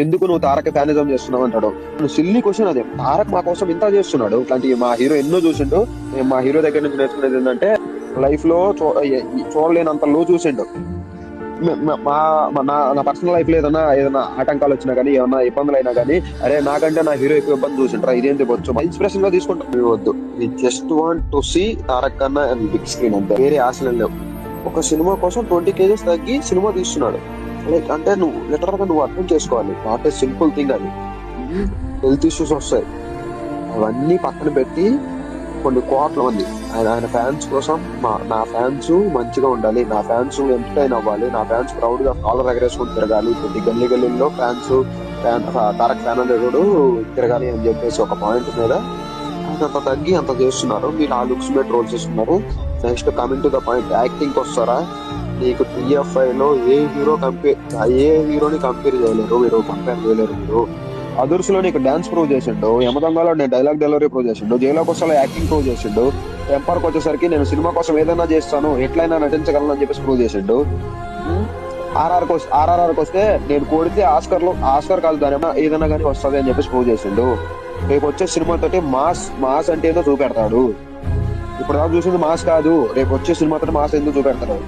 ఎందుకు నువ్వు తారక్ ఫ్యానిజం చేస్తున్నావు అంటాడు. సిల్లీ క్వశ్చన్ అది. తారక్ మా కోసం ఇంత చేస్తున్నాడు. ఇట్లాంటి మా హీరో ఎన్నో చూసిండు. మా హీరో దగ్గర నుంచి నేర్చుకునేది ఏంటంటే లైఫ్ లో చూడలేనంత లో చూసిండు. నా పర్సనల్ లైఫ్ లో ఏదైనా ఆటంకాలు వచ్చినా గానీ, ఏమన్నా ఇబ్బందులు అయినా గానీ, అరే నాకంటే నా హీరో ఎక్కువ ఇబ్బంది చూసింటారా, ఇదేంటి వచ్చు ఇన్స్పిరేషన్ గా తీసుకుంటాం. వద్దు, just want to see Tarak కన్నా బిగ్ స్క్రీన్ అంతే, వేరే ఆశలు లేవు. ఒక సినిమా కోసం 20 kgs తగ్గి సినిమా తీస్తున్నాడు. లైక్ అంటే నువ్వు లిటరల్ గా నువ్వు అర్థం చేసుకోవాలి. నాట్ ఏ సింపుల్ థింగ్ అది. హెల్త్ ఇష్యూస్ వస్తాయి, అవన్నీ పక్కన పెట్టి కొన్ని కోట్ల మంది ఆయన ఫ్యాన్స్ కోసం, నా ఫ్యాన్స్ మంచిగా ఉండాలి, నా ఫ్యాన్స్ ఎంటర్టైన్ అవ్వాలి, నా ఫ్యాన్స్ ప్రౌడ్ గా కాలర్ ఎగరేసుకుని తిరగాలి, ప్రతి గల్లీ గల్లీలో తారక్ ఫ్యాన్ అనేవాడు తిరగాలి అని చెప్పేసి ఒక పాయింట్ మీద అంత తగ్గి అంత చేస్తున్నారు. మీరు ఆ లుక్స్ మీద ట్రోల్ చేస్తున్నారు. Next coming to the point, acting వస్తారా? నీకు TFI లో ఏ హీరోని కంపేర్ చేయలేరు మీరు, మీరు అదుర్స్ లో నీకు డాన్స్ ప్రూవ్ చేసిండు, యమదంగాలో నేను డైలాగ్ డెలివరీ ప్రూవ్ చేసిండు, జైలోకి వస్తే యాక్టింగ్ ప్రూవ్ చేసిండు, టెంపర్కి వచ్చేసరికి నేను సినిమా కోసం ఏదైనా చేస్తాను, ఎట్లయినా నటించగలను అని చెప్పేసి ప్రూవ్ చేసిండు. RRRకి వస్తే నేను కోడితే ఆస్కర్ కాదు దాని ఏదైనా కానీ వస్తుంది అని చెప్పేసి ప్రూవ్ చేసిండు. రేపు వచ్చే సినిమా తోటి మాస్ అంటే ఏదో చూపెడతాడు. ఇప్పుడు దాకా చూసింది మాస్ కాదు, రేపు వచ్చే సినిమా తోటి మాస్ ఎందుకు చూపెడతాడు.